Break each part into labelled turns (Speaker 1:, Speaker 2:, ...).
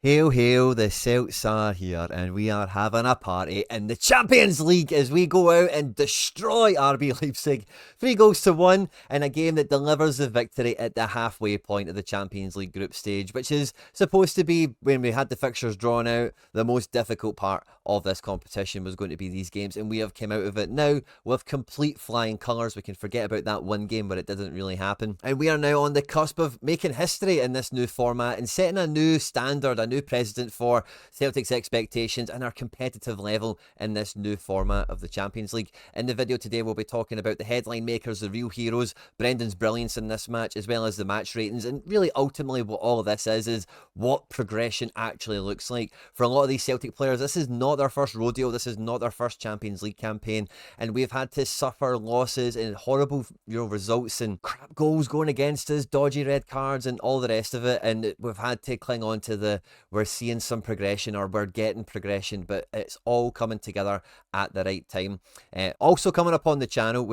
Speaker 1: Hail, hail, the Celts are here, and we are having a party in the Champions League as we go out and destroy RB Leipzig 3-1 in a game that delivers the victory at the halfway point of the Champions League group stage, which is supposed to be, when we had the fixtures drawn out, the most difficult part of this competition was going to be these games, and we have come out of it now with complete flying colours. We can forget about that one game where it didn't really happen, and we are now on the cusp of making history in this new format and setting a new standard, a new precedent for Celtic's expectations and our competitive level in this new format of the Champions League. In the video today, we'll be talking about the headline makers, the real heroes, Brendan's brilliance in this match, as well as the match ratings, and really ultimately what all of this is what progression actually looks like. For a lot of these Celtic players, this is not their first rodeo, this is not their first Champions League campaign, and we've had to suffer losses and horrible results and crap goals going against us, dodgy red cards and all the rest of it, and we've had to cling on to the we're seeing some progression or we're getting progression, but it's all coming together at the right time. Also coming up on the channel,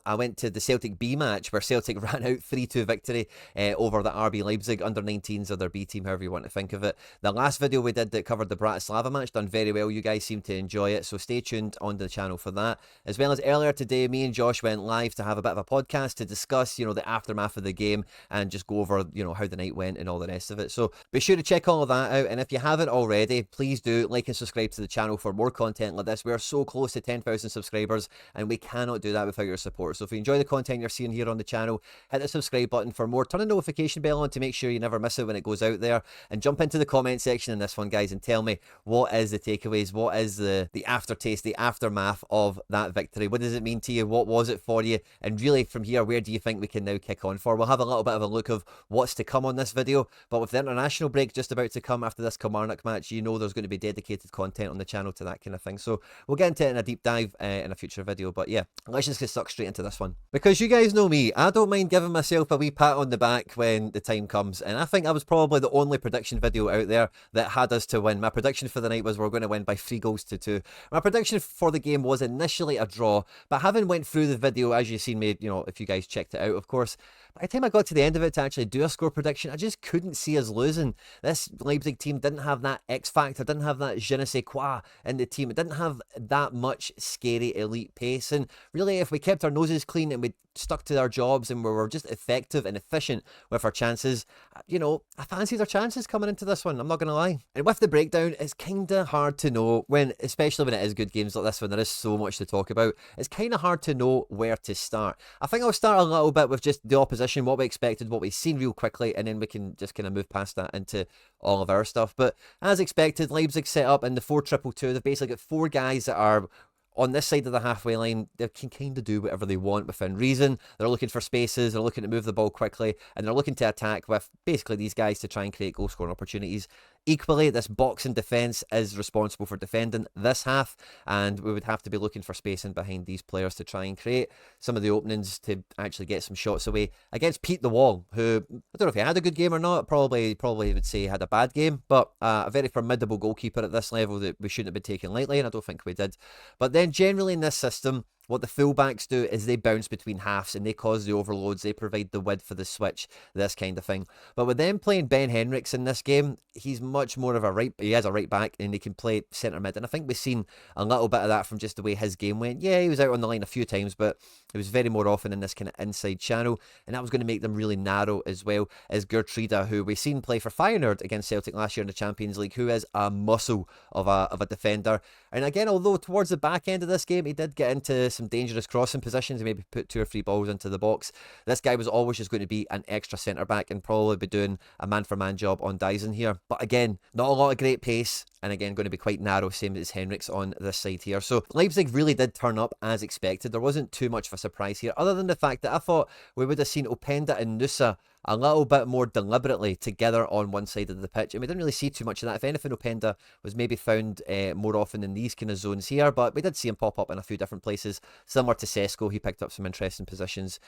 Speaker 1: I went to the Celtic B match where Celtic ran out 3-2 victory over the RB Leipzig under-19s, or their B team, however you want to think of it. The last video we did that covered the Bratislava match done very well. You guys seem to enjoy it, so stay tuned on the channel for that. As well as earlier today, me and Josh went live to have a bit of a podcast to discuss, the aftermath of the game and just go over, how the night went and all the rest of it. So be sure to check all of that out, and if you haven't already, please do like and subscribe to the channel for more content like this. We are so close to 10,000 subscribers, and we cannot do that without your support. So if you enjoy the content you're seeing here on the channel, hit the subscribe button for more, turn the notification bell on to make sure you never miss it when it goes out there, and jump into the comment section in this one, guys, and tell me what is the takeaways, what is the aftertaste, the aftermath of that victory. What does it mean to you? What was it for you? And really from here, where do you think we can now kick on for? We'll have a little bit of a look of what's to come on this video, but with the international break just about to come after this Kilmarnock match, there's going to be dedicated content on the channel to that kind of thing. So we'll get into it in a deep dive in a future video. But yeah, let's just get stuck straight into this one. Because you guys know me, I don't mind giving myself a wee pat on the back when the time comes. And I think I was probably the only prediction video out there that had us to win. My prediction for the night was we're going to win by 3-2. My prediction for the game was initially a draw, but having went through the video, as you've seen me, if you guys checked it out, of course, by the time I got to the end of it to actually do a score prediction, I just couldn't see us losing. This Leipzig team didn't have that X factor, didn't have that je ne sais quoi in the team. It didn't have that much scary elite pace. And really, if we kept our noses clean and we stuck to our jobs and we were just effective and efficient with our chances, I fancied our chances coming into this one, I'm not going to lie. And with the breakdown, it's kind of hard to know especially when it is good games like this, when there is so much to talk about, it's kind of hard to know where to start. I think I'll start a little bit with just the opposition, what we expected, what we've seen real quickly, and then we can just kind of move past that into all of our stuff. But as expected, Leipzig set up in the 4-2-2. They've basically got four guys that are on this side of the halfway line. They can kind of do whatever they want within reason. They're looking for spaces, they're looking to move the ball quickly, and they're looking to attack with basically these guys to try and create goal scoring opportunities. Equally, this boxing defence is responsible for defending this half, and we would have to be looking for spacing behind these players to try and create some of the openings to actually get some shots away against Pete the Wall, who, I don't know if he had a good game or not, probably would say he had a bad game, but a very formidable goalkeeper at this level that we shouldn't have been taking lightly, and I don't think we did. But then generally in this system, what the fullbacks do is they bounce between halves and they cause the overloads. They provide the width for the switch, this kind of thing. But with them playing Ben Henriks in this game, he's much more of he has a right back and he can play centre mid. And I think we've seen a little bit of that from just the way his game went. Yeah, he was out on the line a few times, but it was very more often in this kind of inside channel. And that was going to make them really narrow as well as Gertruida, who we've seen play for Feyenoord against Celtic last year in the Champions League, who is a muscle of a defender. And again, although towards the back end of this game, he did get into some dangerous crossing positions and maybe put 2 or 3 balls into the box, this guy was always just going to be an extra centre back and probably be doing a man-for-man job on Dyson here. But again, not a lot of great pace, and again, going to be quite narrow, same as Henriks on this side here. So Leipzig really did turn up as expected. There wasn't too much of a surprise here, other than the fact that I thought we would have seen Openda and Nusa a little bit more deliberately together on one side of the pitch, and we didn't really see too much of that. If anything, Openda was maybe found more often in these kind of zones here, but we did see him pop up in a few different places. Similar to Sesko, he picked up some interesting positions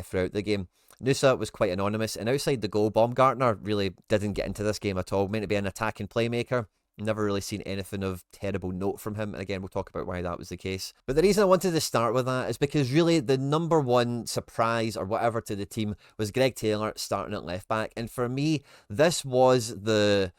Speaker 1: throughout the game. Nusa was quite anonymous, and outside the goal, Baumgartner really didn't get into this game at all. Meant to be an attacking playmaker. Never really seen anything of terrible note from him. And again, we'll talk about why that was the case. But the reason I wanted to start with that is because really the number one surprise or whatever to the team was Greg Taylor starting at left back. And for me, this was the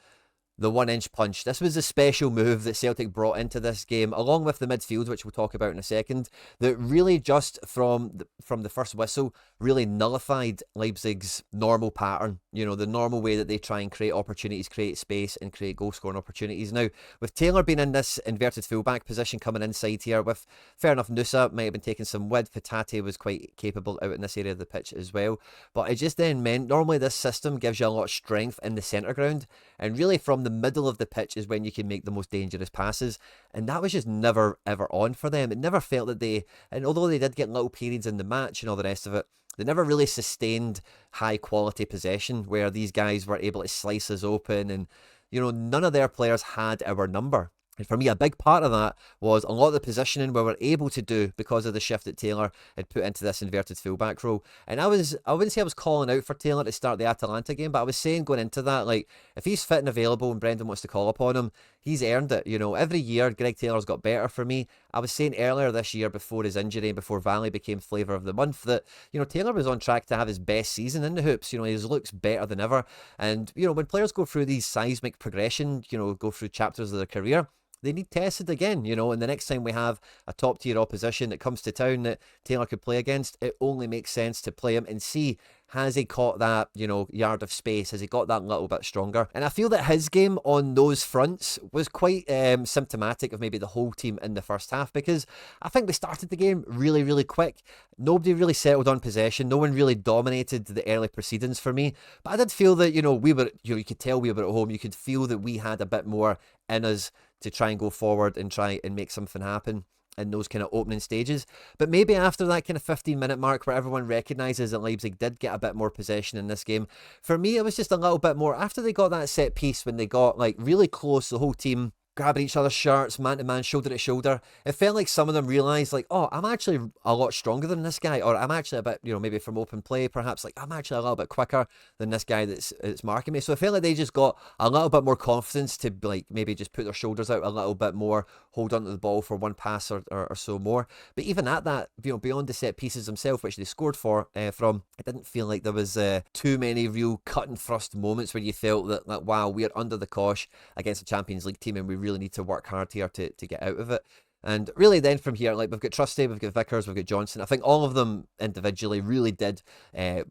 Speaker 1: the 1-inch punch. This was a special move that Celtic brought into this game, along with the midfield, which we'll talk about in a second, that really just from the first whistle really nullified Leipzig's normal pattern, the normal way that they try and create opportunities, create space, and create goal-scoring opportunities. Now, with Taylor being in this inverted fullback position coming inside here, with, fair enough, Nusa might have been taking some width, Hatate was quite capable out in this area of the pitch as well, but it just then meant, normally this system gives you a lot of strength in the centre ground, and really from the middle of the pitch is when you can make the most dangerous passes, and that was just never ever on for them. It never felt that they, and although they did get little periods in the match and all the rest of it, they never really sustained high quality possession where these guys were able to slice us open, and none of their players had our number. And for me, a big part of that was a lot of the positioning we were able to do because of the shift that Taylor had put into this inverted fullback role. And I wouldn't say I was calling out for Taylor to start the Atalanta game, but I was saying going into that, like, if he's fit and available and Brendan wants to call upon him, he's earned it. Every year, Greg Taylor's got better for me. I was saying earlier this year, before his injury, before Valley became flavour of the month, that, Taylor was on track to have his best season in the hoops. He looks better than ever. And, when players go through these seismic progression, go through chapters of their career, they need tested again, and the next time we have a top-tier opposition that comes to town that Taylor could play against, it only makes sense to play him and see, has he caught that, yard of space? Has he got that little bit stronger? And I feel that his game on those fronts was quite symptomatic of maybe the whole team in the first half, because I think we started the game really, really quick. Nobody really settled on possession. No one really dominated the early proceedings for me. But I did feel that, we were, you could tell we were at home. You could feel that we had a bit more in us to try and go forward and try and make something happen in those kind of opening stages. But maybe after that kind of 15-minute mark where everyone recognises that Leipzig did get a bit more possession in this game, for me it was just a little bit more, after they got that set piece, when they got like really close, the whole team grabbing each other's shirts, man to man, shoulder to shoulder, it felt like some of them realised, like, oh, I'm actually a lot stronger than this guy, or I'm actually a bit, maybe from open play, perhaps, like, I'm actually a little bit quicker than this guy that's marking me. So I felt like they just got a little bit more confidence to, like, maybe just put their shoulders out a little bit more, hold onto the ball for one pass or so more. But even at that, beyond the set pieces themselves, which they scored from, it didn't feel like there was too many real cut and thrust moments where you felt that, like, wow, we're under the cosh against a Champions League team and we really need to work hard here to get out of it. And really then from here, like, we've got Trusty, we've got Vickers, we've got Johnson. I think all of them individually really did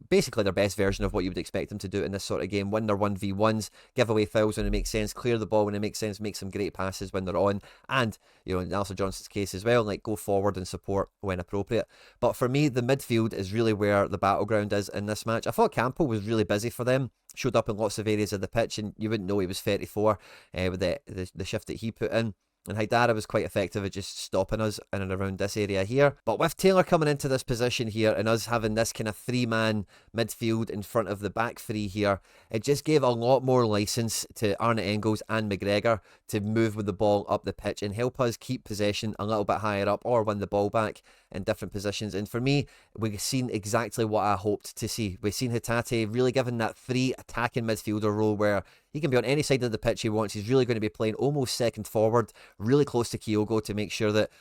Speaker 1: basically their best version of what you would expect them to do in this sort of game. Win their 1v1s, give away fouls when it makes sense, clear the ball when it makes sense, make some great passes when they're on, and, in Alistair Johnson's case as well, like, go forward and support when appropriate. But for me, the midfield is really where the battleground is in this match. I thought Campbell was really busy for them, showed up in lots of areas of the pitch, and you wouldn't know he was 34 with the shift that he put in. And Haidara was quite effective at just stopping us in and around this area here. But with Taylor coming into this position here and us having this kind of three-man midfield in front of the back three here, it just gave a lot more licence to Arne Engels and McGregor to move with the ball up the pitch and help us keep possession a little bit higher up or win the ball back in different positions. And for me, we've seen exactly what I hoped to see. We've seen Hatate really given that free attacking midfielder role where he can be on any side of the pitch he wants. He's really going to be playing almost second forward, really close to Kyogo to make sure that,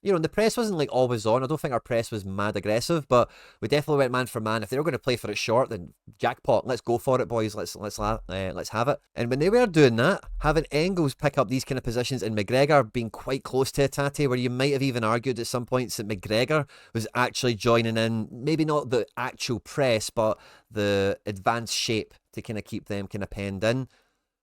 Speaker 1: the press wasn't like always on. I don't think our press was mad aggressive, but we definitely went man for man. If they were going to play for it short, then jackpot. Let's go for it, boys. Let's have it. And when they were doing that, having Engels pick up these kind of positions and McGregor being quite close to Hatate, where you might have even argued at some points that McGregor was actually joining in, maybe not the actual press, but the advanced shape to kind of keep them kind of penned in.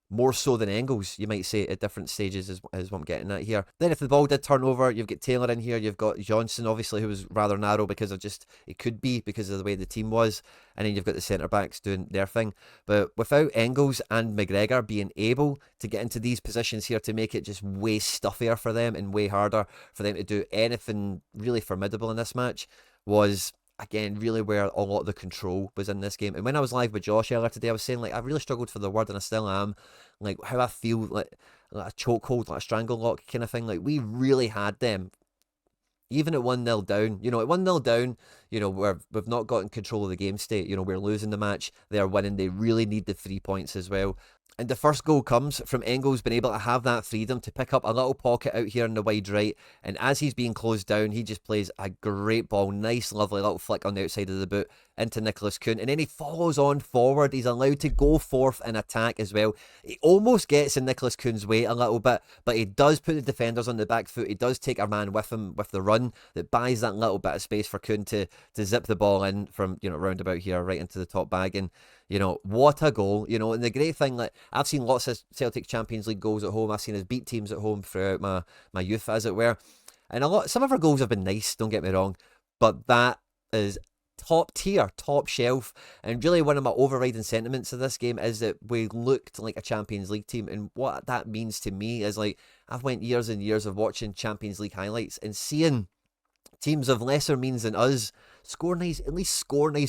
Speaker 1: More so than Engels, you might say, at different stages is what I'm getting at here. Then if the ball did turn over, you've got Taylor in here, you've got Johnson, obviously, who was rather narrow because of just, it could be because of the way the team was, and then you've got the centre-backs doing their thing. But without Engels and McGregor being able to get into these positions here to make it just way stuffier for them and way harder for them to do anything really formidable in this match, was, again, really where a lot of the control was in this game. And when I was live with Josh earlier today, I was saying, like, I really struggled for the word, and I still am, like, how I feel like a chokehold, like a strangle lock kind of thing. Like, we really had them, even at 1-0 down. At 1-0 down, we've not gotten control of the game state. We're losing the match, they're winning, they really need the 3 points as well. And the first goal comes from Engels being able to have that freedom to pick up a little pocket out here in the wide right. And as he's being closed down, he just plays a great ball. Nice, lovely little flick on the outside of the boot. into Nicholas Kuhn, and then he follows on forward. He's allowed to go forth and attack as well. He almost gets in Nicholas Kuhn's way a little bit, but he does put the defenders on the back foot. He does take a man with him with the run that buys that little bit of space for Kuhn to zip the ball in from, round about here right into the top bag. And what a goal. And the great thing, like, I've seen lots of Celtic Champions League goals at home. I've seen us beat teams at home throughout my youth, as it were. And some of our goals have been nice, don't get me wrong, but that is top tier, top shelf. And really one of my overriding sentiments of this game is that we looked like a Champions League team. And what that means to me is, like, I've went years and years of watching Champions League highlights and seeing teams of lesser means than us score nice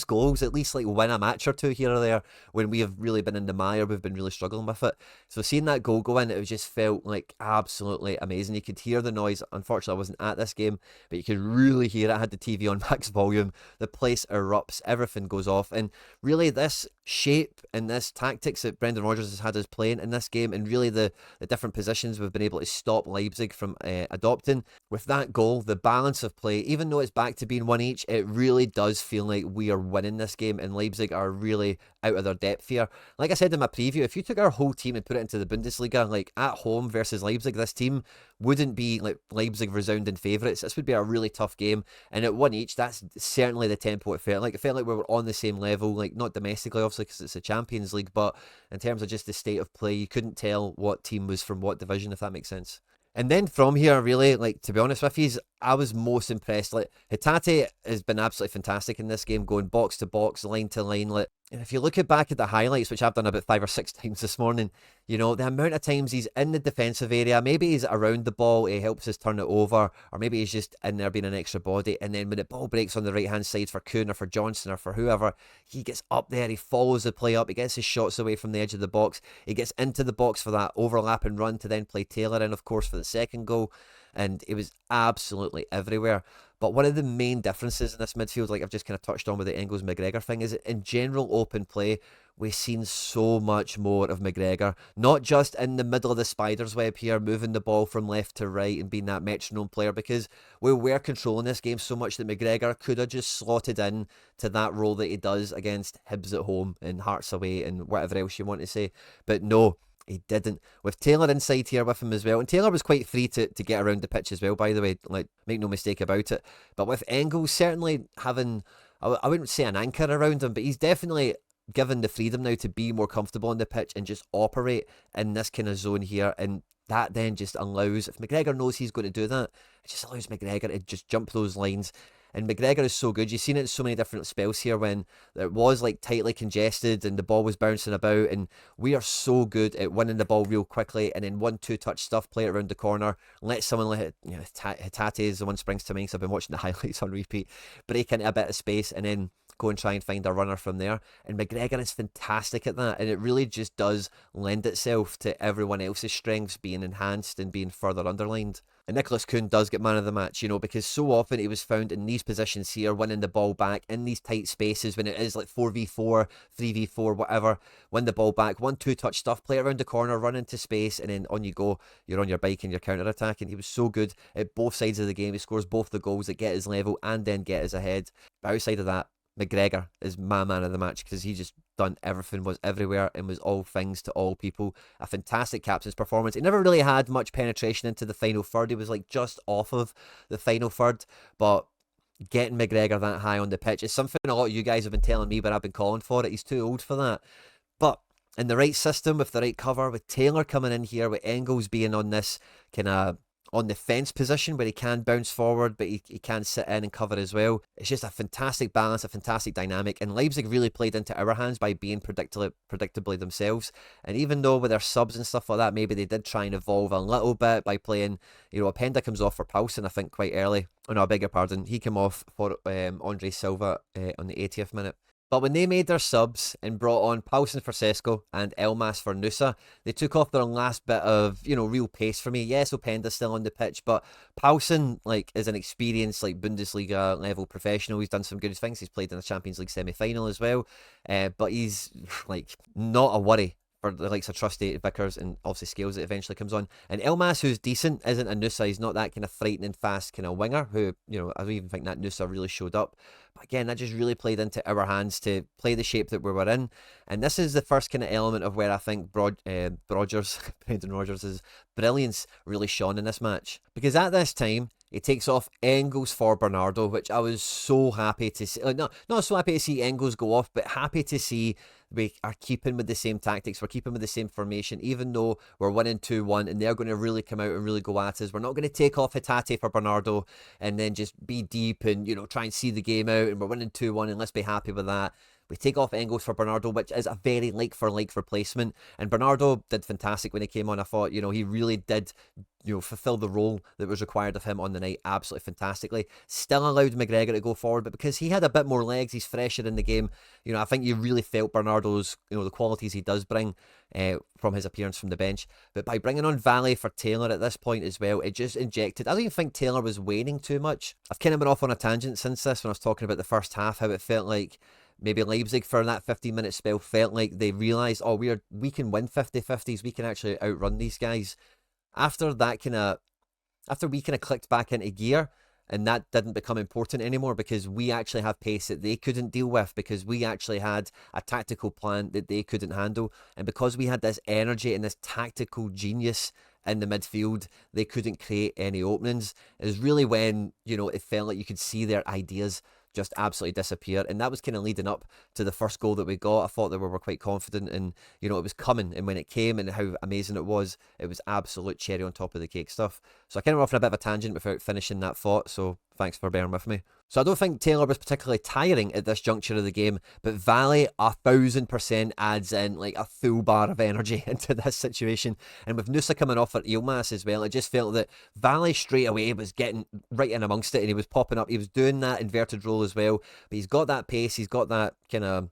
Speaker 1: goals, at least like win a match or two here or there when we have really been in the mire, we've been really struggling with it. So seeing that goal go in, it just felt like absolutely amazing. You could hear the noise. Unfortunately, I wasn't at this game, but you could really hear it. I had the TV on max volume. The place erupts, everything goes off, and really this shape and this tactics that Brendan Rodgers has had us playing in this game, and really the different positions we've been able to stop Leipzig from adopting. With that goal, the balance of play, even though it's back to being one each, it really does feel like we are winning this game, and Leipzig are really out of their depth here. Like I said in my preview, if you took our whole team and put it into the Bundesliga, like at home versus Leipzig, this team wouldn't be like Leipzig resounding favourites. This would be a really tough game, and at one each, that's certainly the tempo it felt like. It felt like we were on the same level, like not domestically obviously because it's a Champions League, but in terms of just the state of play, you couldn't tell what team was from what division, if that makes sense. And then from here, really, like, to be honest with you, I was most impressed. Like, Hatate has been absolutely fantastic in this game, going box to box, line to line. Like, and if you look back at the highlights, which I've done about 5 or 6 times this morning, the amount of times he's in the defensive area, maybe he's around the ball, he helps us turn it over, or maybe he's just in there being an extra body, and then when the ball breaks on the right-hand side for Kuhn or for Johnson or for whoever, he gets up there, he follows the play up, he gets his shots away from the edge of the box, he gets into the box for that overlap and run to then play Taylor in, of course, for the second goal, and it was absolutely everywhere. But one of the main differences in this midfield, like I've just kind of touched on with the Engels-McGregor thing, is that in general open play, we've seen so much more of McGregor. Not just in the middle of the spider's web here, moving the ball from left to right and being that metronome player, because we were controlling this game so much that McGregor could have just slotted in to that role that he does against Hibs at home and Hearts away and whatever else you want to say. But no, he didn't. With Taylor inside here with him as well. And Taylor was quite free to get around the pitch as well, by the way. Like, make no mistake about it. But with Engels certainly having, I wouldn't say an anchor around him, but he's definitely given the freedom now to be more comfortable on the pitch and just operate in this kind of zone here. And that then just allows, if McGregor knows he's going to do that, it just allows McGregor to just jump those lines. And McGregor is so good. You've seen it in so many different spells here when it was like tightly congested and the ball was bouncing about. And we are so good at winning the ball real quickly and then 1-2 touch stuff, play it around the corner, let someone like Hatate is the one springs to mind because I've been watching the highlights on repeat, break into a bit of space and then go and try and find a runner from there. And McGregor is fantastic at that. And it really just does lend itself to everyone else's strengths being enhanced and being further underlined. And Nicholas Kuhn does get man of the match, because so often he was found in these positions here, winning the ball back in these tight spaces when it is like 4v4, 3v4, whatever. Win the ball back, 1-2 touch stuff, play around the corner, run into space, and then on you go. You're on your bike and you're counter-attacking. He was so good at both sides of the game. He scores both the goals that get his level and then get us ahead. But outside of that, McGregor is my man of the match because he just done everything, was everywhere, and was all things to all people. A fantastic captain's performance. He never really had much penetration into the final third. He was like just off of the final third, but getting McGregor that high on the pitch is something a lot of you guys have been telling me, but I've been calling for it. He's too old for that. But in the right system, with the right cover, with Taylor coming in here, with Engels being on this kind of on the fence position where he can bounce forward but he can sit in and cover as well. It's just a fantastic balance, a fantastic dynamic, and Leipzig really played into our hands by being predictably themselves. And even though with their subs and stuff like that, maybe they did try and evolve a little bit by playing, Openda comes off for Poulsen I think quite early. Oh no, I beg your pardon, he came off for Andre Silva on the 80th minute. But when they made their subs and brought on Poulsen for Sesko and Elmas for Nusa, they took off their last bit of, real pace for me. Yes, Openda's still on the pitch, but Poulsen, is an experienced, Bundesliga level professional. He's done some good things. He's played in the Champions League semi-final as well. But he's, not a worry for the likes of Trusty, Vickers, and obviously Scales that eventually comes on. And Elmas, who's decent, isn't a Nusa. He's not that kind of frightening, fast kind of winger who, I don't even think that Nusa really showed up. But again, that just really played into our hands to play the shape that we were in. And this is the first kind of element of where I think Brendan Rodgers' brilliance really shone in this match. Because at this time, he takes off Engels for Bernardo, which I was so happy to see. Not so happy to see Engels go off, but happy to see we are keeping with the same tactics. We're keeping with the same formation, even though we're winning 2-1 and they're going to really come out and really go at us. We're not going to take off Hatate for Bernardo and then just be deep and, try and see the game out, and we're winning 2-1 and let's be happy with that. We take off Engels for Bernardo, which is a very like-for-like replacement. And Bernardo did fantastic when he came on. I thought, he really did, fulfill the role that was required of him on the night absolutely fantastically. Still allowed McGregor to go forward, but because he had a bit more legs, he's fresher in the game. I think you really felt Bernardo's, the qualities he does bring from his appearance from the bench. But by bringing on Valley for Taylor at this point as well, it just injected. I don't even think Taylor was waning too much. I've kind of been off on a tangent since this when I was talking about the first half, how it felt like maybe Leipzig for that 15-minute spell felt like they realised, we can win 50-50s, we can actually outrun these guys. After we clicked back into gear, and that didn't become important anymore because we actually have pace that they couldn't deal with, because we actually had a tactical plan that they couldn't handle, and because we had this energy and this tactical genius in the midfield, they couldn't create any openings. It was really when, it felt like you could see their ideas just absolutely disappear, and that was kind of leading up to the first goal that we got. I thought that we were quite confident and it was coming, and when it came and how amazing it was absolute cherry on top of the cake stuff. So I kind of went off on a bit of a tangent without finishing that thought, so thanks for bearing with me. So I don't think Taylor was particularly tiring at this juncture of the game, but Valley 1000% adds in like a full bar of energy into this situation. And with Nusa coming off for Ilmas as well, it just felt that Valley straight away was getting right in amongst it, and he was popping up. He was doing that inverted role as well, but he's got that pace, he's got that kind of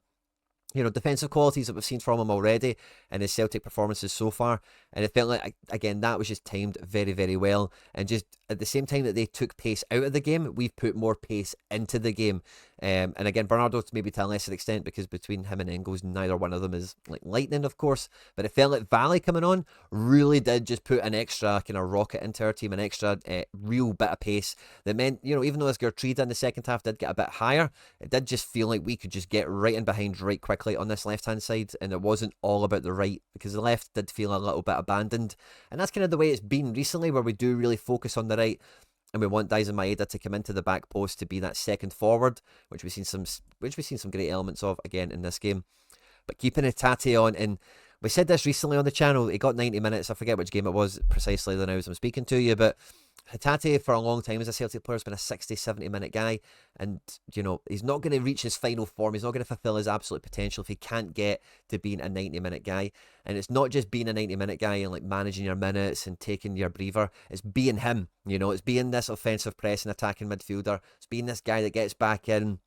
Speaker 1: defensive qualities that we've seen from him already in his Celtic performances so far. And it felt like, again, that was just timed very, very well. And just at the same time that they took pace out of the game, we've put more pace into the game. And again, Bernardo maybe to a lesser extent, because between him and Engels, neither one of them is like lightning, of course. But it felt like Valley coming on really did just put an extra kind of rocket into our team, an extra real bit of pace that meant, even though as Gertrude in the second half did get a bit higher, it did just feel like we could just get right in behind right quickly on this left-hand side, and it wasn't all about the right, because the left did feel a little bit abandoned. And that's kind of the way it's been recently, where we do really focus on the right, and we want Daizen Maeda to come into the back post to be that second forward, which we've seen some great elements of again in this game. But keeping Hatate on, and we said this recently on the channel, he got 90 minutes. I forget which game it was precisely now as I'm speaking to you, but Hatate for a long time as a Celtic player has been a 60-70 minute guy, and he's not going to reach his final form, he's not going to fulfill his absolute potential if he can't get to being a 90-minute guy. And it's not just being a 90-minute guy and like managing your minutes and taking your breather, it's being him. It's being this offensive press and attacking midfielder, it's being this guy that gets back in,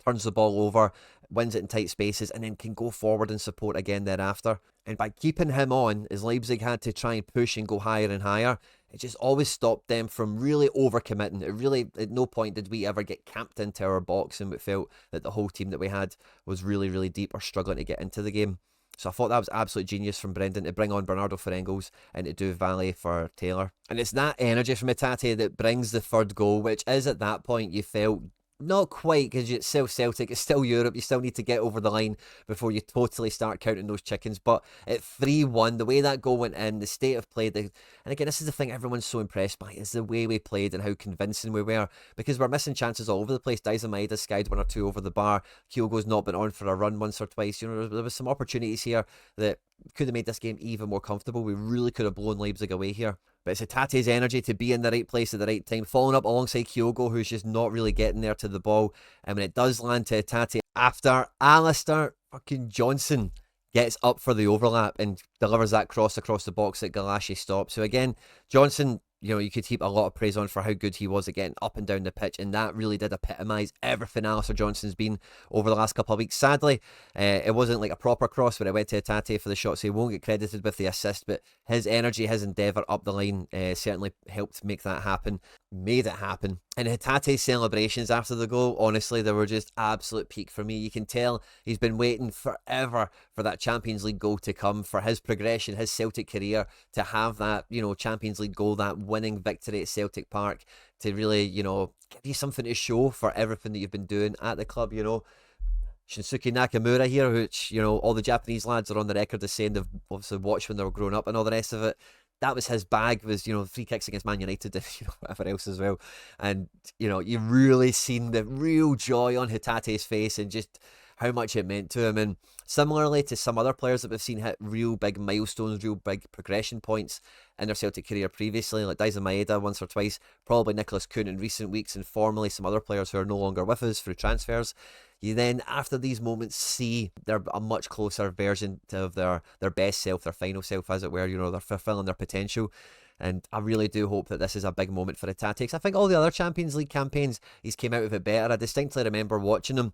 Speaker 1: turns the ball over, wins it in tight spaces, and then can go forward and support again thereafter. And by keeping him on, as Leipzig had to try and push and go higher and higher, it just always stopped them from really overcommitting. It really, at no point did we ever get camped into our box and we felt that the whole team that we had was really, really deep or struggling to get into the game. So I thought that was absolute genius from Brendan to bring on Bernardo for Engels and to do Valley for Taylor. And it's that energy from Hatate that brings the third goal, which is at that point you felt not quite, because it's still Celtic, it's still Europe, you still need to get over the line before you totally start counting those chickens. But at 3-1, the way that goal went in, the state of play, and again, this is the thing everyone's so impressed by, is the way we played and how convincing we were, because we're missing chances all over the place. Daizen Maeda skied one or two over the bar, Kyogo's not been on for a run once or twice. There was some opportunities here that could have made this game even more comfortable. We really could have blown Leipzig away here. But it's Hatate's energy to be in the right place at the right time, following up alongside Kyogo, who's just not really getting there to the ball. And when it does land to Hatate, after Alistair fucking Johnson gets up for the overlap and delivers that cross across the box that Galashi stops. So again, Johnson you know, you could heap a lot of praise on for how good he was at getting up and down the pitch, and that really did epitomise everything Alistair Johnson's been over the last couple of weeks. Sadly, it wasn't like a proper cross, but it went to Hatate for the shot, so he won't get credited with the assist, but his energy, his endeavour up the line certainly helped make that happen, made it happen. And Hatate's celebrations after the goal, honestly, they were just absolute peak for me. You can tell he's been waiting forever for that Champions League goal to come, for his progression, his Celtic career, to have that, you know, Champions League goal, that winning victory at Celtic Park, to really, you know, give you something to show for everything that you've been doing at the club, you know. Shinsuke Nakamura here, which, you know, all the Japanese lads are on the record as saying they've obviously watched when they were growing up and all the rest of it. That was his bag, was, you know, free kicks against Man United and, you know, whatever else as well. And, you know, you've really seen the real joy on Hatate's face and just how much it meant to him. And similarly to some other players that we've seen hit real big milestones, real big progression points in their Celtic career previously, like Daizen Maeda once or twice, probably Nicholas Kuhn in recent weeks, and formerly some other players who are no longer with us through transfers. You then, after these moments, see they're a much closer version of their best self, their final self, as it were. You know, they're fulfilling their potential. And I really do hope that this is a big moment for Hatate. I think all the other Champions League campaigns, he's came out of it better. I distinctly remember watching him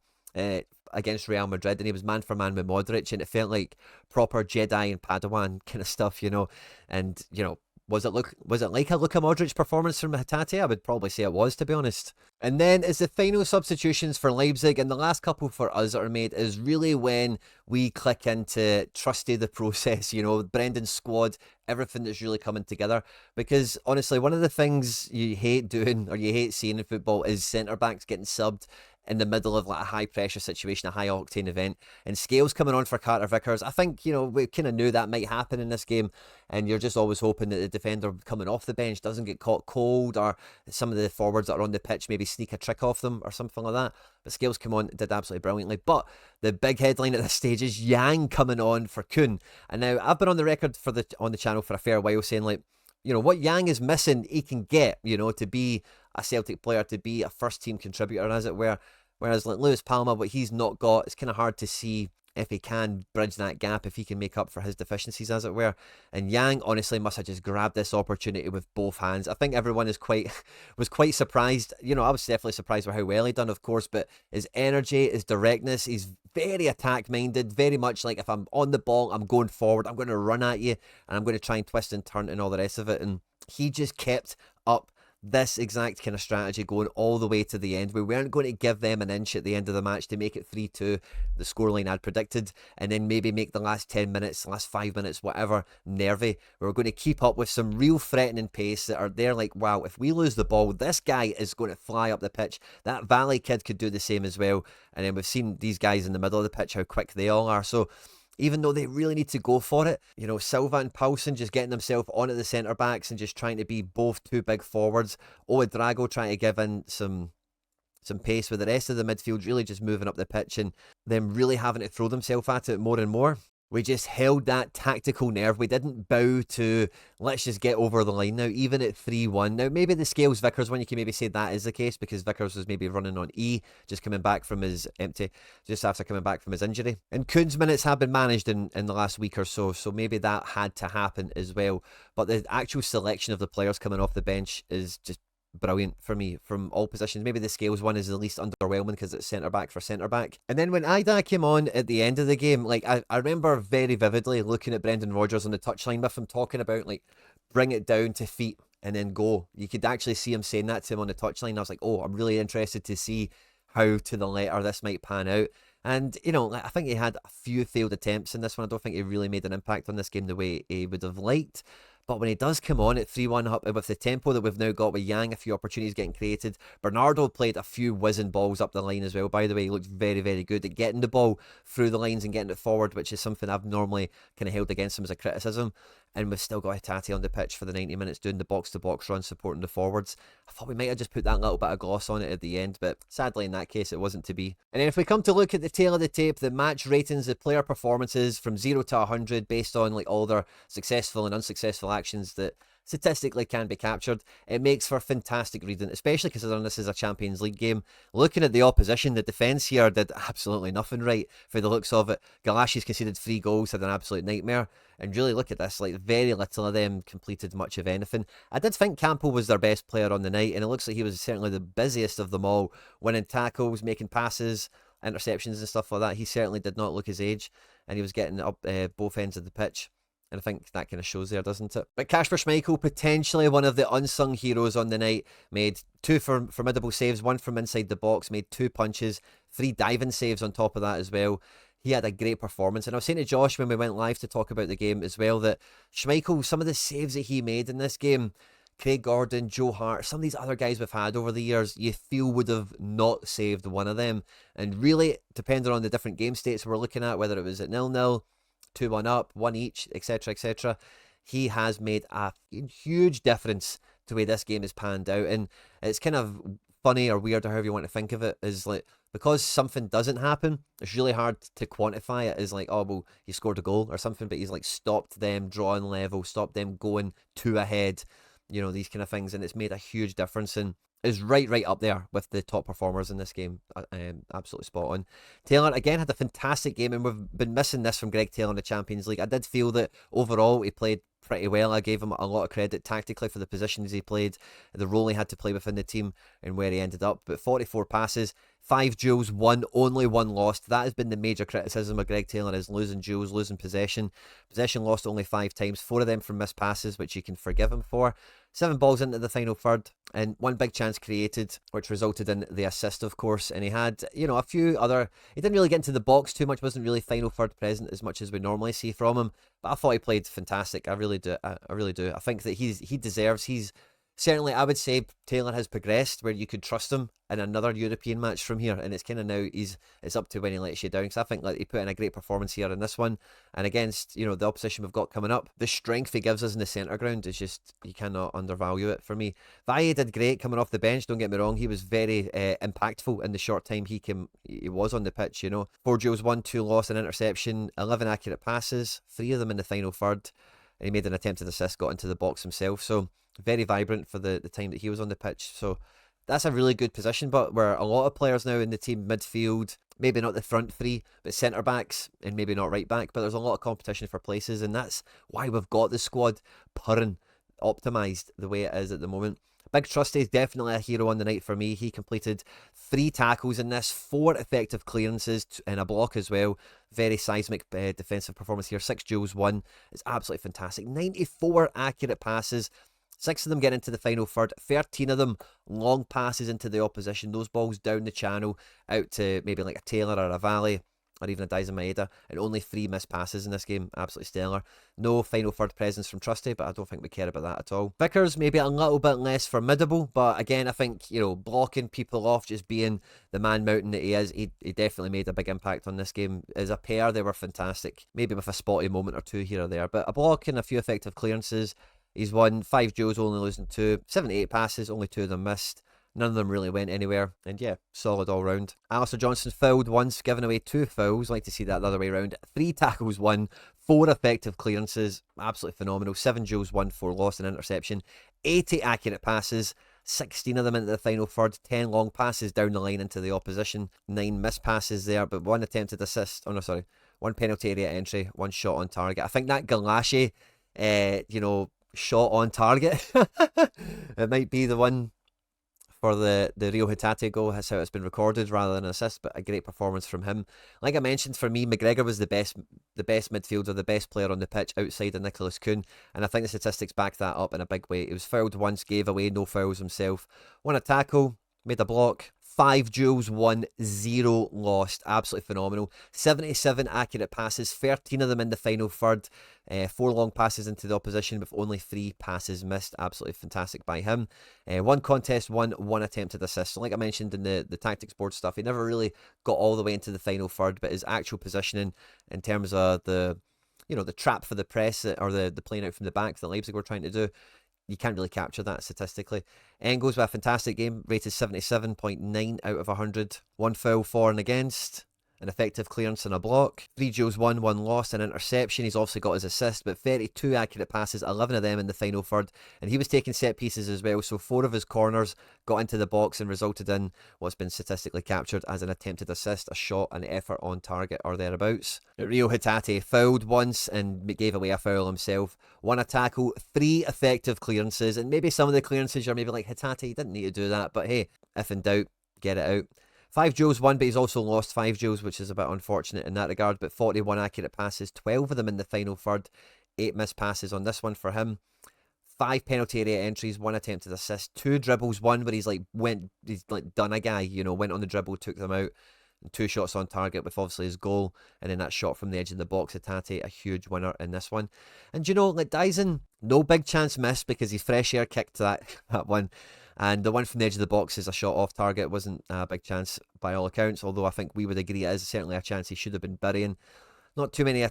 Speaker 1: against Real Madrid, and he was man for man with Modric, and it felt like proper Jedi and Padawan kind of stuff, you know. And, you know, was it like a Luka Modric performance from Hatate? I would probably say it was, to be honest. And then as the final substitutions for Leipzig, and the last couple for us that are made, is really when we click into trusty the process, you know, Brendan's squad, everything that's really coming together. Because honestly, one of the things you hate doing, or you hate seeing in football, is centre-backs getting subbed in the middle of like a high pressure situation, a high octane event. And Scales coming on for Carter Vickers, I think, you know, we kind of knew that might happen in this game, and you're just always hoping that the defender coming off the bench doesn't get caught cold, or some of the forwards that are on the pitch maybe sneak a trick off them or something like that. But Scales come on, did absolutely brilliantly. But the big headline at this stage is Yang coming on for Kuhn. And now I've been on the record on the channel for a fair while saying, like, you know, what Yang is missing, he can get, you know, to be a Celtic player, to be a first team contributor, as it were. Whereas like Lewis Palma, what he's not got, it's kind of hard to see if he can bridge that gap, if he can make up for his deficiencies, as it were. And Yang honestly must have just grabbed this opportunity with both hands. I think everyone was quite surprised. You know, I was definitely surprised with how well he done, of course, but his energy, his directness, he's very attack minded, very much like, if I'm on the ball, I'm going forward, I'm going to run at you, and I'm going to try and twist and turn and all the rest of it. And he just kept up this exact kind of strategy going all the way to the end. We weren't going to give them an inch at the end of the match to make it 3-2, the scoreline I'd predicted, and then maybe make the last 10 minutes, last 5 minutes, whatever, nervy. We were going to keep up with some real threatening pace that are there like, wow, if we lose the ball, this guy is going to fly up the pitch. That Valley kid could do the same as well. And then we've seen these guys in the middle of the pitch, how quick they all are. So even though they really need to go for it, you know, Silva and Poulsen just getting themselves onto the centre-backs and just trying to be both two big forwards. Drago trying to give in some pace, with the rest of the midfield really just moving up the pitch and them really having to throw themselves at it more and more. We just held that tactical nerve. We didn't bow to, let's just get over the line now, even at 3-1. Now, maybe the Scales Vickers one, you can maybe say that is the case, because Vickers was maybe running on E, just coming back from his just after coming back from his injury. And Kuhn's minutes have been managed in the last week or so maybe that had to happen as well. But the actual selection of the players coming off the bench is just brilliant for me from all positions. Maybe the Scales one is the least underwhelming because it's centre-back for centre-back. And then when Ida came on at the end of the game, like I remember very vividly looking at Brendan Rodgers on the touchline with him talking about, like, bring it down to feet and then go. You could actually see him saying that to him on the touchline. I was like, oh, I'm really interested to see how to the letter this might pan out. And, you know, I think he had a few failed attempts in this one. I don't think he really made an impact on this game the way he would have liked. But when he does come on at 3-1 up with the tempo that we've now got with Yang, a few opportunities getting created. Bernardo played a few whizzing balls up the line as well, by the way. He looked very, very good at getting the ball through the lines and getting it forward, which is something I've normally kind of held against him as a criticism. And we've still got Hatate on the pitch for the 90 minutes doing the box-to-box run, supporting the forwards. I thought we might have just put that little bit of gloss on it at the end, but sadly in that case it wasn't to be. And then if we come to look at the tail of the tape, the match ratings, the player performances from 0 to 100 based on like all their successful and unsuccessful actions that statistically can be captured. It makes for fantastic reading, especially considering this is a Champions League game. Looking at the opposition, the defence here did absolutely nothing right for the looks of it. Galashi's conceded 3 goals, had an absolute nightmare. And really look at this, like very little of them completed much of anything. I did think Campbell was their best player on the night, and it looks like he was certainly the busiest of them all, winning tackles, making passes, interceptions and stuff like that. He certainly did not look his age, and he was getting up both ends of the pitch. And I think that kind of shows there, doesn't it? But Kasper Schmeichel, potentially one of the unsung heroes on the night, made 2 formidable saves, 1 from inside the box, made 2 punches, 3 diving saves on top of that as well. He had a great performance. And I was saying to Josh when we went live to talk about the game as well, that Schmeichel, some of the saves that he made in this game, Craig Gordon, Joe Hart, some of these other guys we've had over the years, you feel would have not saved one of them. And really, depending on the different game states we're looking at, whether it was at 0-0, 2-1 up, 1 each, etc., etc., he has made a huge difference to the way this game is panned out. And it's kind of funny or weird or however you want to think of it, is like, because something doesn't happen, it's really hard to quantify it as like, oh, well, he scored a goal or something, but he's like stopped them drawing level, stopped them going 2 ahead, you know, these kind of things, and it's made a huge difference and is right up there with the top performers in this game. Absolutely spot on. Taylor, again, had a fantastic game, and we've been missing this from Greg Taylor in the Champions League. I did feel that overall he played pretty well. I gave him a lot of credit tactically for the positions he played, the role he had to play within the team, and where he ended up. But 44 passes, 5 duels won, only 1 lost. That has been the major criticism of Greg Taylor, is losing duels, losing possession. Possession lost only 5 times, 4 of them from missed passes, which you can forgive him for. 7 balls into the final third, and 1 big chance created, which resulted in the assist, of course. And he had, you know, a few other... He didn't really get into the box too much, wasn't really final third present as much as we normally see from him. But I thought he played fantastic. I really do. I really do. I think that he deserves... He's certainly, I would say, Taylor has progressed where you could trust him in another European match from here, and it's kind of now it's up to when he lets you down. Because I think like he put in a great performance here in this one, and against, you know, the opposition we've got coming up, the strength he gives us in the centre ground is just, you cannot undervalue it for me. Valle did great coming off the bench. Don't get me wrong, he was very impactful in the short time he was on the pitch. You know, 4 duels won, 2 lost, an interception, 11 accurate passes, 3 of them in the final third, and he made an attempted assist, got into the box himself. So very vibrant for the time that he was on the pitch. So that's a really good position, but where a lot of players now in the team, midfield, maybe not the front 3, but centre backs, and maybe not right back, but there's a lot of competition for places, and that's why we've got the squad purring, optimised the way it is at the moment. Big Trusty is definitely a hero on the night for me. He completed 3 tackles in this, 4 effective clearances and a block as well. Very seismic defensive performance here. 6 duels won. It's absolutely fantastic. 94 accurate passes. 6 of them get into the final third, 13 of them long passes into the opposition, those balls down the channel out to maybe like a Taylor or a Valle or even a Daizen Maeda, and only 3 missed passes in this game. Absolutely stellar. No final third presence from Trusty, but I don't think we care about that at all. Vickers maybe a little bit less formidable, but again, I think, you know, blocking people off, just being the man mountain that he is, he definitely made a big impact on this game. As a pair, they were fantastic. Maybe with a spotty moment or 2 here or there, but a block and a few effective clearances. He's won 5 duels, only losing 2. 78 passes, only 2 of them missed. None of them really went anywhere. And yeah, solid all round. Alistair Johnson fouled once, giving away 2 fouls. Like to see that the other way around. 3 tackles won, 4 effective clearances. Absolutely phenomenal. 7 duels won, 4 lost, an interception. 80 accurate passes. 16 of them into the final third. 10 long passes down the line into the opposition. 9 missed passes there, but 1 attempted assist. Oh no, sorry. 1 penalty area entry. 1 shot on target. I think that Galashi, you know, shot on target it might be the one for the Rio Hatate goal. That's how it's been recorded rather than an assist, but a great performance from him. Like I mentioned, for me, McGregor was the best midfielder, the best player on the pitch outside of Nicholas Kuhn, and I think the statistics back that up in a big way. He was fouled once, gave away no fouls himself, won a tackle, made a block, 5 duels won, 0 lost. Absolutely phenomenal. 77 accurate passes, 13 of them in the final third. 4 long passes into the opposition with only 3 passes missed. Absolutely fantastic by him. 1 contest won, 1 attempted assist. So like I mentioned in the tactics board stuff, he never really got all the way into the final third, but his actual positioning in terms of the, you know, the trap for the press or the playing out from the back that Leipzig were trying to do, you can't really capture that statistically. Engels with a fantastic game, rated 77.9 out of 100. 1 foul for and against. an effective clearance and a block. 3 duels won, 1 lost, an interception. He's obviously got his assist, but 32 accurate passes, 11 of them in the final third. And he was taking set pieces as well, so 4 of his corners got into the box and resulted in what's been statistically captured as an attempted assist, a shot, an effort on target or thereabouts. Rio Hatate fouled once and gave away a foul himself. 1 a tackle, 3 effective clearances, and maybe some of the clearances you're maybe like, Hatate, you didn't need to do that, but hey, if in doubt, get it out. 5 duels won, but he's also lost 5 duels, which is a bit unfortunate in that regard. But 41 accurate passes, 12 of them in the final third, 8 missed passes on this one for him. 5 penalty area entries, 1 attempted assist, 2 dribbles, 1 where he's like done a guy, went on the dribble, took them out, and 2 shots on target with obviously his goal, and then that shot from the edge of the box, Hatate, a huge winner in this one. And like Dyson, no big chance missed because he's fresh air kicked that one. And the one from the edge of the box is a shot off target. It wasn't a big chance by all accounts, although I think we would agree it is certainly a chance he should have been burying. Not too many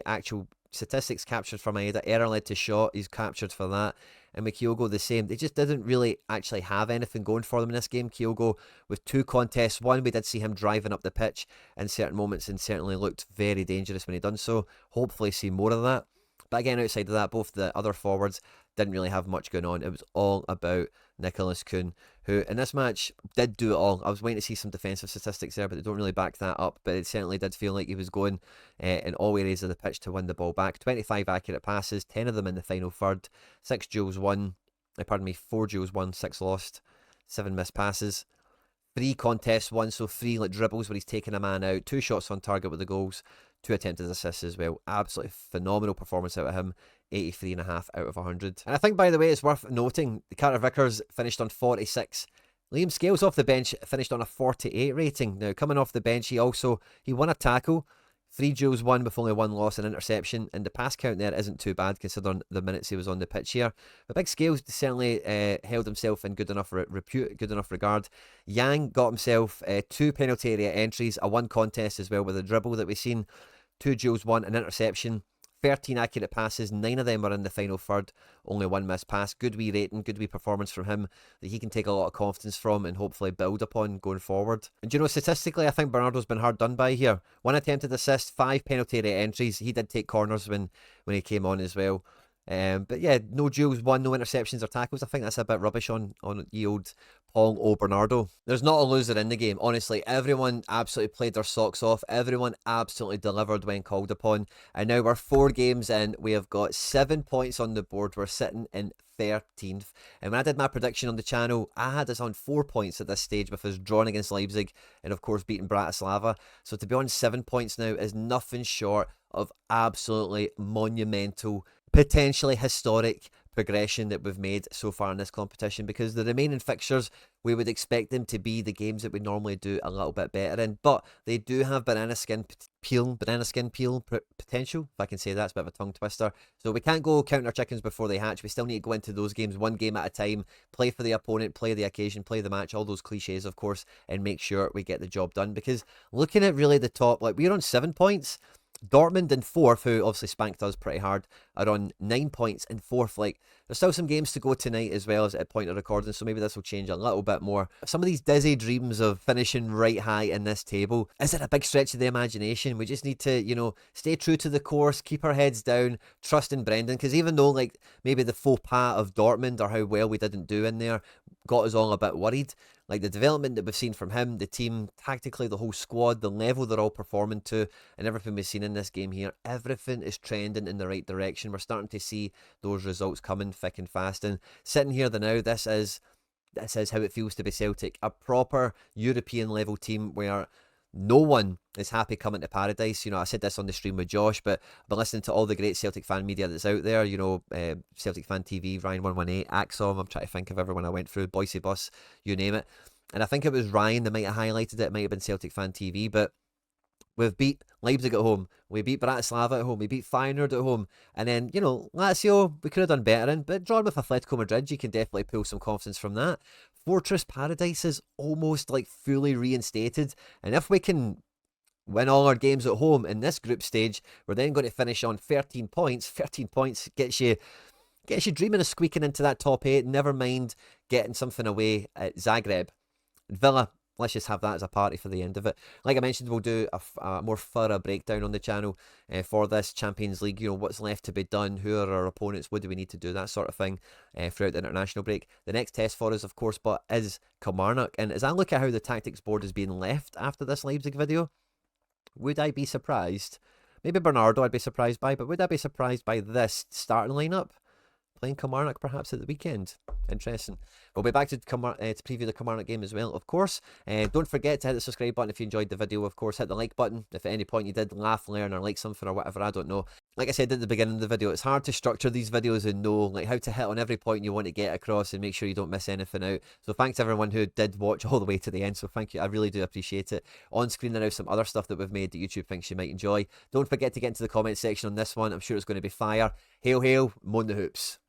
Speaker 1: actual statistics captured from Maeda. Error led to shot. He's captured for that. And with Kyogo the same. They just didn't really actually have anything going for them in this game. Kyogo with 2 contests. 1, we did see him driving up the pitch in certain moments and certainly looked very dangerous when he done so. Hopefully see more of that. But again, outside of that, both the other forwards didn't really have much going on. It was all about Nicholas Kuhn, who in this match did do it all. I was waiting to see some defensive statistics there, but they don't really back that up. But it certainly did feel like he was going in all areas of the pitch to win the ball back. 25 accurate passes, 10 of them in the final third. 6 duels won, 4 duels won, 6 lost, 7 missed passes. 3 contests won, so 3 dribbles where he's taking a man out. 2 shots on target with the goals. 2 attempted assists as well. Absolutely phenomenal performance out of him. 83.5 out of 100. And I think, by the way, it's worth noting, Carter Vickers finished on 46. Liam Scales off the bench finished on a 48 rating. Now, coming off the bench, he won a tackle. 3 duels won with only 1 loss and interception. And the pass count there isn't too bad considering the minutes he was on the pitch here. But Big Scales certainly held himself in good enough repute, good enough regard. Yang got himself 2 penalty area entries, a 1 contest as well with a dribble that we've seen. 2 duels won, an interception. 13 accurate passes, 9 of them were in the final third, only 1 missed pass. Good wee rating, good wee performance from him that he can take a lot of confidence from and hopefully build upon going forward. And statistically, I think Bernardo's been hard done by here. 1 attempted assist, 5 penalty area entries. He did take corners when he came on as well. But yeah, no duels won, no interceptions or tackles. I think that's a bit rubbish on ye old Pong O Bernardo. There's not a loser in the game. Honestly, everyone absolutely played their socks off. Everyone absolutely delivered when called upon. And now we're 4 games in. We have got 7 points on the board. We're sitting in 13th. And when I did my prediction on the channel, I had us on 4 points at this stage with us drawing against Leipzig and of course beating Bratislava. So to be on 7 points now is nothing short of absolutely monumental, potentially historic progression that we've made so far in this competition, because the remaining fixtures, we would expect them to be the games that we normally do a little bit better in, but they do have banana skin peel potential, if I can say that. It's a bit of a tongue twister. So we can't go count our chickens before they hatch. We still need to go into those games 1 game at a time, play for the opponent, play the occasion, play the match, all those cliches of course, and make sure we get the job done. Because looking at really the top, we're on 7 points. Dortmund in 4th, who obviously spanked us pretty hard, are on 9 points in 4th. There's still some games to go tonight as well as at point of recording, so maybe this will change a little bit more. Some of these dizzy dreams of finishing right high in this table, is it a big stretch of the imagination? We just need to, stay true to the course, keep our heads down, trust in Brendan, because even though maybe the faux pas of Dortmund or how well we didn't do in there got us all a bit worried, the development that we've seen from him, the team, tactically, the whole squad, the level they're all performing to, and everything we've seen in this game here, everything is trending in the right direction. We're starting to see those results coming thick and fast. And sitting here now, this is how it feels to be Celtic, a proper European level team where no one is happy coming to paradise. I said this on the stream with Josh, but I've been listening to all the great Celtic fan media that's out there. Celtic Fan TV, Ryan118, Axom. I'm trying to think of everyone I went through, Boise Bus, you name it. And I think it was Ryan that might have highlighted it. It might have been Celtic Fan TV, but we've beat Leipzig at home. We beat Bratislava at home. We beat Feyenoord at home. And then, Lazio, we could have done better in. But drawing with Atletico Madrid, you can definitely pull some confidence from that. Fortress Paradise is almost fully reinstated. And if we can win all our games at home in this group stage, we're then going to finish on 13 points. 13 points gets you dreaming of squeaking into that top 8. Never mind getting something away at Zagreb. Villa, let's just have that as a party for the end of it. Like I mentioned, we'll do a more thorough breakdown on the channel for this Champions League. You know, what's left to be done, who are our opponents, what do we need to do, that sort of thing throughout the international break. The next test for us, of course, but is Kilmarnock. And as I look at how the tactics board is being left after this Leipzig video, would I be surprised? Maybe Bernardo I'd be surprised by, but would I be surprised by this starting lineup? Playing Kilmarnock perhaps at the weekend. Interesting. We'll be back to preview the Kilmarnock game as well, of course. Don't forget to hit the subscribe button if you enjoyed the video, of course. Hit the like button if at any point you did laugh, learn, or like something or whatever, I don't know. Like I said at the beginning of the video, it's hard to structure these videos and know like how to hit on every point you want to get across and make sure you don't miss anything out. So thanks to everyone who did watch all the way to the end. So thank you, I really do appreciate it. On screen there now some other stuff that we've made that YouTube thinks you might enjoy. Don't forget to get into the comment section on this one. I'm sure it's going to be fire. Hail, hail, moan the hoops.